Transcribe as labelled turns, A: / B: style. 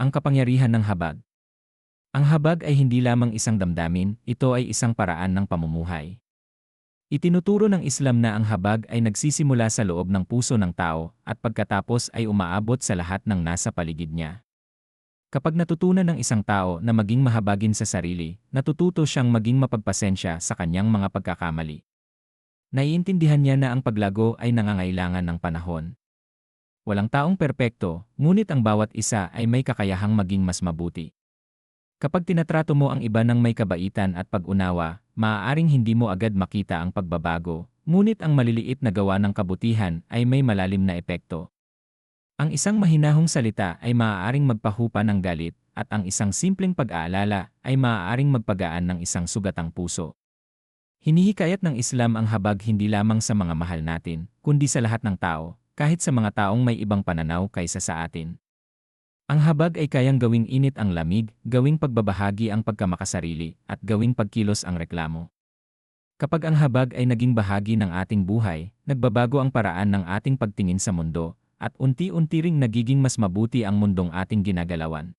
A: Ang kapangyarihan ng habag. Ang habag ay hindi lamang isang damdamin, ito ay isang paraan ng pamumuhay. Itinuturo ng Islam na ang habag ay nagsisimula sa loob ng puso ng tao at pagkatapos ay umaabot sa lahat ng nasa paligid niya. Kapag natutunan ng isang tao na maging mahabagin sa sarili, natututo siyang maging mapagpasensya sa kanyang mga pagkakamali. Naiintindihan niya na ang paglago ay nangangailangan ng panahon. Walang taong perpekto, ngunit ang bawat isa ay may kakayahang maging mas mabuti. Kapag tinatrato mo ang iba ng may kabaitan at pag-unawa, maaaring hindi mo agad makita ang pagbabago, ngunit ang maliliit na gawa ng kabutihan ay may malalim na epekto. Ang isang mahinahong salita ay maaaring magpahupa ng galit, at ang isang simpleng pag-aalala ay maaaring magpagaan ng isang sugatang puso. Hinihikayat ng Islam ang habag hindi lamang sa mga mahal natin, kundi sa lahat ng tao, kahit sa mga taong may ibang pananaw kaysa sa atin. Ang habag ay kayang gawing init ang lamig, gawing pagbabahagi ang pagkamakasarili, at gawing pagkilos ang reklamo. Kapag ang habag ay naging bahagi ng ating buhay, nagbabago ang paraan ng ating pagtingin sa mundo, at unti-unti ring nagiging mas mabuti ang mundong ating ginagalawan.